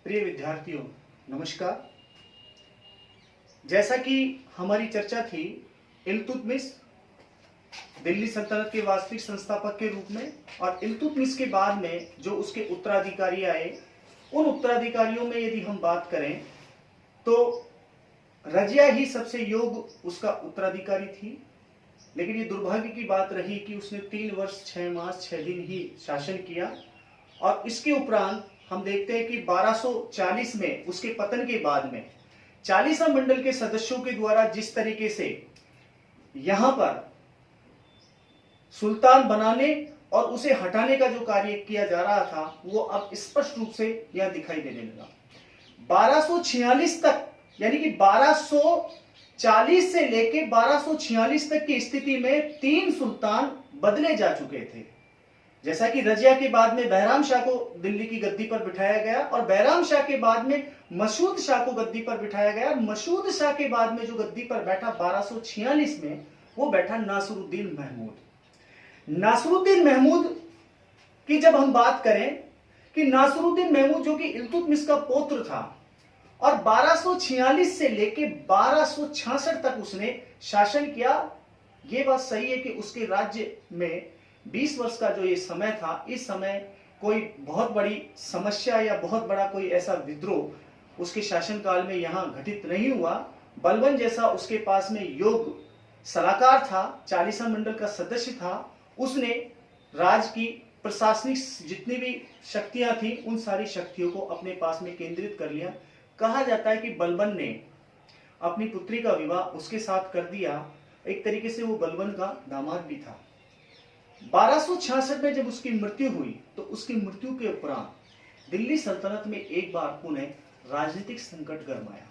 प्रिय विद्यार्थियों, नमस्कार। जैसा कि हमारी चर्चा थी इल्तुतमिश दिल्ली सल्तनत के वास्तविक संस्थापक के रूप में, और इल्तुतमिश के बाद में जो उसके उत्तराधिकारी आए, उन उत्तराधिकारियों में यदि हम बात करें तो रजिया ही सबसे योग्य उसका उत्तराधिकारी थी। लेकिन ये दुर्भाग्य की बात रही कि उसने 3 वर्ष 6 मास 6 दिन ही शासन किया, और इसके उपरांत हम देखते हैं कि 1240 में उसके पतन के बाद में 40वां मंडल के सदस्यों के द्वारा जिस तरीके से यहां पर सुल्तान बनाने और उसे हटाने का जो कार्य किया जा रहा था, वो अब स्पष्ट रूप से यह दिखाई देने लगा। 1246 तक, यानी कि 1240 से लेकर 1246 तक की स्थिति में 3 सुल्तान बदले जा चुके थे। जैसा कि रजिया के बाद में बहराम शाह को दिल्ली की गद्दी पर बिठाया गया, और बहराम शाह के बाद में मसूद शाह को गद्दी पर बिठाया गया। मसूद शाह के बाद में जो गद्दी पर बैठा 1246 में, वो बैठा नासिरुद्दीन महमूद। नासिरुद्दीन महमूद की जब हम बात करें कि नासिरुद्दीन महमूद जो कि इल्तुतमिश का पौत्र था, और 1246 से लेकर 1266 तक उसने शासन किया। यह बात सही है कि उसके राज्य में 20 वर्ष का जो ये समय था, इस समय कोई बहुत बड़ी समस्या या बहुत बड़ा कोई ऐसा विद्रोह उसके शासनकाल में यहां घटित नहीं हुआ। बलबन जैसा उसके पास में योग्य सलाहकार था, 40वां मंडल का सदस्य था, उसने राज की प्रशासनिक जितनी भी शक्तियां थी, उन सारी शक्तियों को अपने पास में केंद्रित कर लिया। कहा जाता है कि बलबन ने अपनी पुत्री का विवाह उसके साथ कर दिया। एक तरीके से वो बलबन का दामाद भी था। 1266 में जब उसकी मृत्यु हुई, तो उसकी मृत्यु के उपरांत दिल्ली सल्तनत में एक बार पुनः राजनीतिक संकट गरमाया।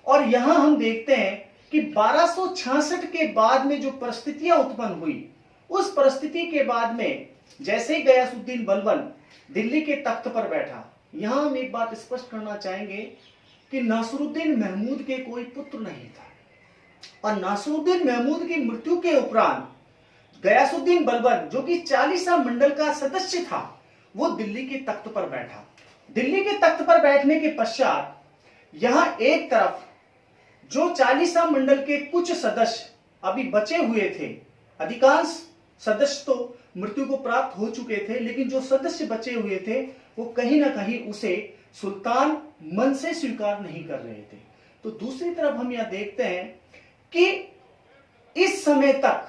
और यहां हम देखते हैं कि 1266 के बाद में जो परिस्थितियां उत्पन्न हुई, उस परिस्थिति के बाद में जैसे ही गयासुद्दीन बलबन दिल्ली के तख्त पर बैठा, यहां हम एक बात स्पष्ट करना चाहेंगे कि नासिरुद्दीन महमूद के कोई पुत्र नहीं था, और नासिरुद्दीन महमूद की मृत्यु के उपरांत गयासुद्दीन बलबन जो कि 40वां मंडल का सदस्य था, वो दिल्ली के तख्त पर बैठा। दिल्ली के तख्त पर बैठने के पश्चात यहां एक तरफ जो 40वां मंडल के कुछ सदस्य अभी बचे हुए थे, अधिकांश सदस्य तो मृत्यु को प्राप्त हो चुके थे, लेकिन जो सदस्य बचे हुए थे वो कहीं ना कहीं उसे सुल्तान मन से स्वीकार नहीं कर रहे थे। तो दूसरी तरफ हम यह देखते हैं कि इस समय तक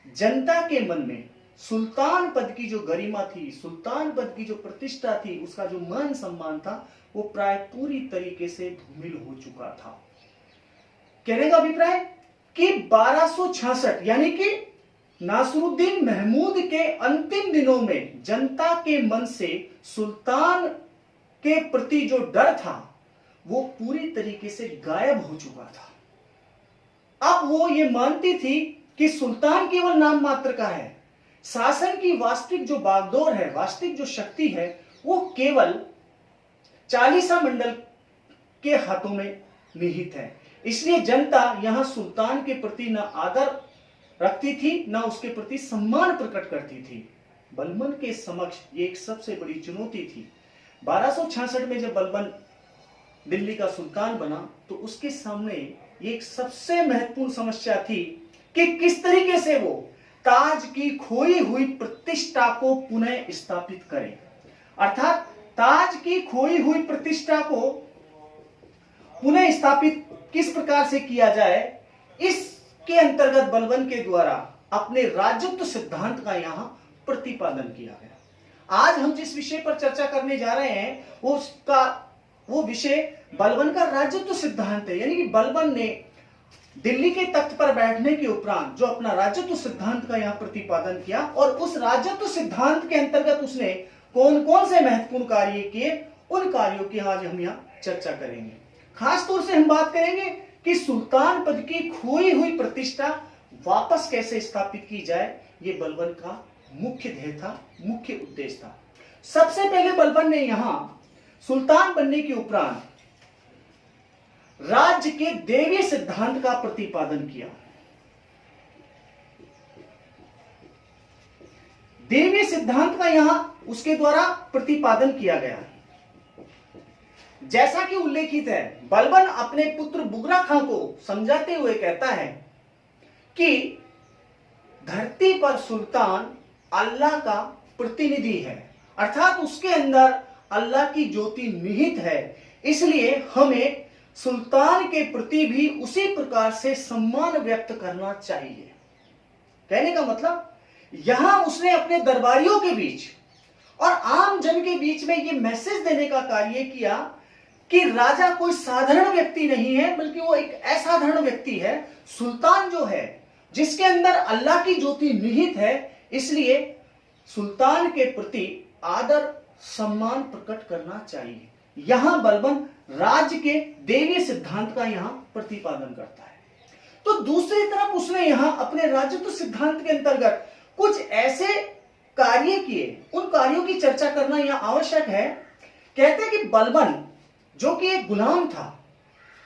जनता के मन में सुल्तान पद की जो गरिमा थी, सुल्तान पद की जो प्रतिष्ठा थी, उसका जो मान सम्मान था, वो प्राय पूरी तरीके से धूमिल हो चुका था। कहने का अभिप्राय कि 1266 यानी कि नासिरुद्दीन महमूद के अंतिम दिनों में जनता के मन से सुल्तान के प्रति जो डर था, वो पूरी तरीके से गायब हो चुका था। अब वो ये मानती थी कि सुल्तान केवल नाम मात्र का है। शासन की वास्तविक जो बागडोर है, वास्तविक जो शक्ति है, वो केवल 40वां मंडल के हाथों में निहित है। इसलिए जनता यहां सुल्तान के प्रति न आदर रखती थी, न उसके प्रति सम्मान प्रकट करती थी। बलबन के समक्ष ये एक सबसे बड़ी चुनौती थी। 1266 में जब बलबन दिल्ली का सुल्तान बना, तो उसके सामने ये एक सबसे महत्वपूर्ण समस्या थी कि किस तरीके से वो ताज की खोई हुई प्रतिष्ठा को पुनः स्थापित करे। अर्थात ताज की खोई हुई प्रतिष्ठा को पुनः स्थापित किस प्रकार से किया जाए, इसके अंतर्गत बलबन के द्वारा अपने राजत्व सिद्धांत का यहां प्रतिपादन किया गया। आज हम जिस विषय पर चर्चा करने जा रहे हैं, वो विषय बलबन का राजत्व सिद्धांत है। यानी कि बलबन ने दिल्ली के तख्त पर बैठने के उपरांत जो अपना राजत्व सिद्धांत का यहां प्रतिपादन किया, और उस राजत्व सिद्धांत के अंतर्गत उसने कौन कौन से महत्वपूर्ण कार्य किए, उन कार्यों की आज हम यहां चर्चा करेंगे। खास तौर से हम बात करेंगे कि सुल्तान पद की खोई हुई प्रतिष्ठा वापस कैसे स्थापित की जाए। यह बलबन का मुख्य ध्येय था, मुख्य उद्देश्य था। सबसे पहले बलबन ने यहां सुल्तान बनने के उपरांत राज्य के देवी सिद्धांत का प्रतिपादन किया। देवी सिद्धांत का यहां उसके द्वारा प्रतिपादन किया गया। जैसा कि उल्लेखित है, बलबन अपने पुत्र बुगरा खां को समझाते हुए कहता है कि धरती पर सुल्तान अल्लाह का प्रतिनिधि है, अर्थात उसके अंदर अल्लाह की ज्योति निहित है, इसलिए हमें सुल्तान के प्रति भी उसी प्रकार से सम्मान व्यक्त करना चाहिए। कहने का मतलब यहां उसने अपने दरबारियों के बीच और आम जन के बीच में यह मैसेज देने का कार्य किया कि राजा कोई साधारण व्यक्ति नहीं है, बल्कि वो एक असाधारण व्यक्ति है। सुल्तान जो है, जिसके अंदर अल्लाह की ज्योति निहित है, इसलिए सुल्तान के प्रति आदर सम्मान प्रकट करना चाहिए। यहां बलबन राज्य के देवीय सिद्धांत का यहां प्रतिपादन करता है। तो दूसरी तरफ उसने यहां अपने राजत्व सिद्धांत के अंतर्गत कुछ ऐसे कार्य किए, उन कार्यों की चर्चा करना यहां आवश्यक है। कहते हैं कि बलबन जो कि एक गुलाम था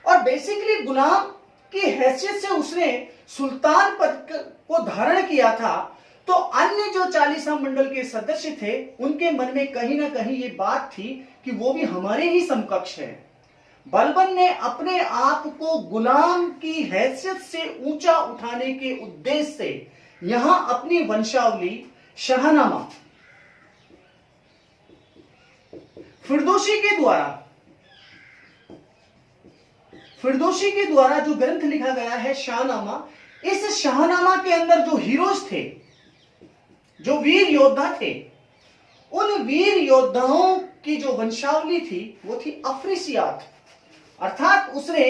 और बेसिकली गुलाम की हैसियत से उसने सुल्तान पद को धारण किया था, तो अन्य जो 40 मंडल के सदस्य थे उनके मन में कहीं ना कहीं ये बात थी कि वो भी हमारे ही समकक्ष है। बलबन ने अपने आप को गुलाम की हैसियत से ऊंचा उठाने के उद्देश्य से यहां अपनी वंशावली शाहनामा फिरदौसी के द्वारा जो ग्रंथ लिखा गया है शाहनामा, इस शाहनामा के अंदर जो हीरोज थे, जो वीर योद्धा थे, उन वीर योद्धाओं की जो वंशावली थी वो थी अफ्रीसियात, अर्थात उसने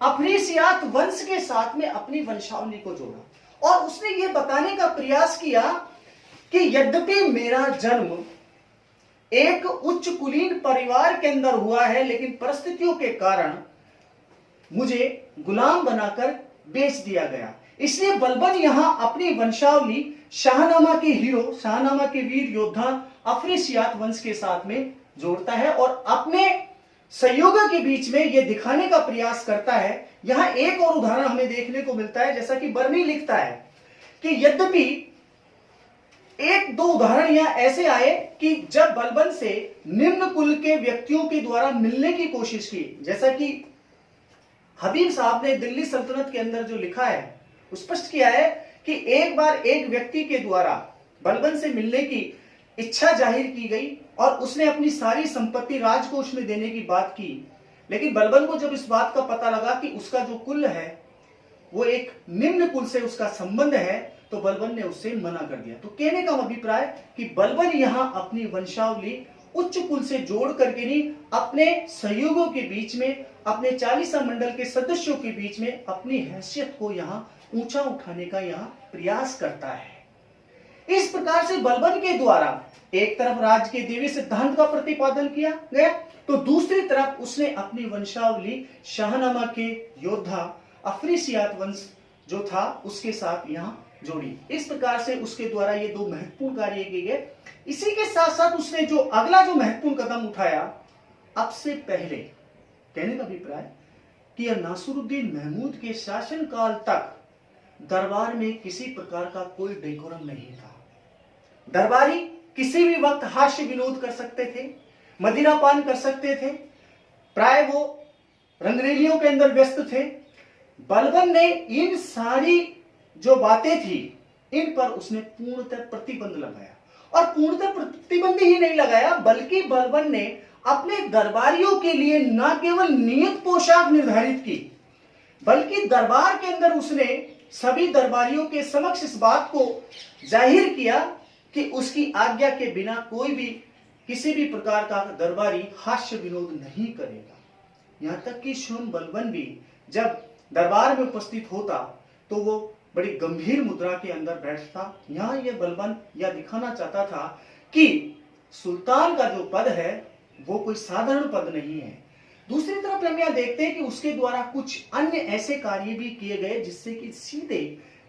अफ्रीसियात वंश के साथ में अपनी वंशावली को जोड़ा और उसने ये बताने का प्रयास किया कि यद्यपि मेरा जन्म एक उच्च कुलीन परिवार के अंदर हुआ है, लेकिन परिस्थितियों के कारण मुझे गुलाम बनाकर बेच दिया गया। इसलिए बलबन यहां अपनी वंशावली शाहनामा के हीरो, शाहनामा के वीर योद्धा अफ्रीसियात वंश के साथ में जोड़ता है और अपने सहयोगियों के बीच में यह दिखाने का प्रयास करता है। यहां एक और उदाहरण हमें देखने को मिलता है, जैसा कि बर्नी लिखता है कि यद्यपि एक दो उदाहरण यहां ऐसे आए कि जब बलबन से निम्न कुल के व्यक्तियों के द्वारा मिलने की कोशिश की, जैसा कि हबीब साहब ने दिल्ली सल्तनत के अंदर जो लिखा है, स्पष्ट किया है कि एक बार एक व्यक्ति के द्वारा बलबन से मिलने की इच्छा जाहिर की गई और उसने अपनी सारी संपत्ति राजकोष में देने की बात की, लेकिन बलबन को जब इस बात का पता लगा कि उसका जो कुल है वो एक निम्न कुल से उसका संबंध है, तो बलबन ने उससे मना कर दिया। तो कहने का अभिप्राय कि बलबन यहां अपनी वंशावली उच्च कुल से जोड़ करके नहीं, अपने सहयोगियों के बीच में, अपने 40 मंडल के सदस्यों के बीच में अपनी हैसियत को यहां ऊंचा उठाने का यहां प्रयास करता है। इस प्रकार से बलबन के द्वारा एक तरफ राज्य के देवी सिद्धांत का प्रतिपादन किया गया, तो दूसरी तरफ उसने अपनी वंशावली शाहनामा के योद्धा अफ्रीसियात वंश जो था उसके साथ यहां जोड़ी। इस प्रकार से उसके द्वारा ये दो महत्वपूर्ण कार्य किए गए। इसी के साथ साथ उसने जो अगला जो महत्वपूर्ण कदम उठाया, अब से पहले कहने का अभिप्राय कि नासिरुद्दीन महमूद के शासनकाल तक दरबार में किसी प्रकार का कोई डेकोरम नहीं था। दरबारी किसी भी वक्त हास्य विनोद कर सकते थे, मदिरापान कर सकते थे, प्राय वो रंगरेलियों के अंदर व्यस्त थे। बलबन ने इन सारी जो बातें थी इन पर उसने पूर्णतः प्रतिबंध लगाया, और पूर्णतः प्रतिबंध ही नहीं लगाया बल्कि बलबन ने अपने दरबारियों के लिए न केवल नियत पोशाक निर्धारित की, बल्कि दरबार के अंदर उसने सभी दरबारियों के समक्ष इस बात को जाहिर किया कि उसकी आज्ञा के बिना कोई भी किसी भी प्रकार का दरबारी हास्य विनोद नहीं करेगा। यहां तक कि स्वयं बलबन भी जब दरबार में उपस्थित होता तो वो बड़ी गंभीर मुद्रा के अंदर बैठता। यहां यह बलबन यह दिखाना चाहता था कि सुल्तान का जो पद है वो कोई साधारण पद नहीं है। दूसरी तरफ हम यहां देखते हैं कि उसके द्वारा कुछ अन्य ऐसे कार्य भी किए गए जिससे कि सीधे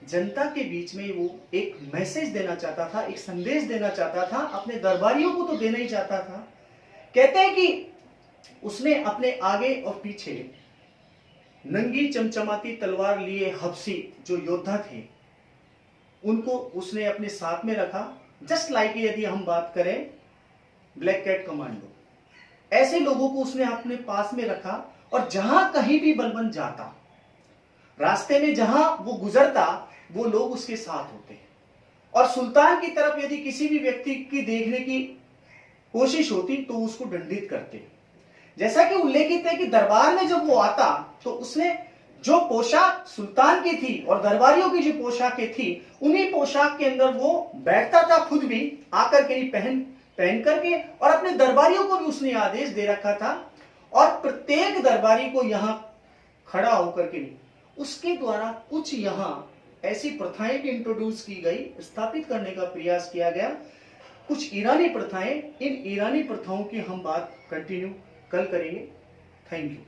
जनता के बीच में वो एक मैसेज देना चाहता था, एक संदेश देना चाहता था, अपने दरबारियों को तो देना ही चाहता था। कहते हैं कि उसने अपने आगे और पीछे नंगी चमचमाती तलवार लिए हबसी जो योद्धा थे उनको उसने अपने साथ में रखा। जस्ट लाइक यदि हम बात करें ब्लैक कैट कमांडो, ऐसे लोगों को उसने अपने पास में रखा। और जहां कहीं भी बलबंत जाता, रास्ते में जहां वो गुजरता, वो लोग उसके साथ होते। और सुल्तान की तरफ यदि किसी भी व्यक्ति की देखने की कोशिश होती तो उसको दंडित करते। जैसा कि उल्लेखित है कि दरबार में जब वो आता तो उसने जो पोशाक सुल्तान की थी और दरबारियों की जो पोशाकें थी, उन्हीं पोशाक के अंदर वो बैठता था, खुद भी आकर के पहन करके, और अपने दरबारियों को भी उसने आदेश दे रखा था। और प्रत्येक दरबारी को यहां खड़ा होकर के नहीं, उसके द्वारा कुछ यहां ऐसी प्रथाएं भी इंट्रोड्यूस की गई, स्थापित करने का प्रयास किया गया, कुछ ईरानी प्रथाएं। इन ईरानी प्रथाओं की हम बात कंटिन्यू कल करेंगे। Thank you.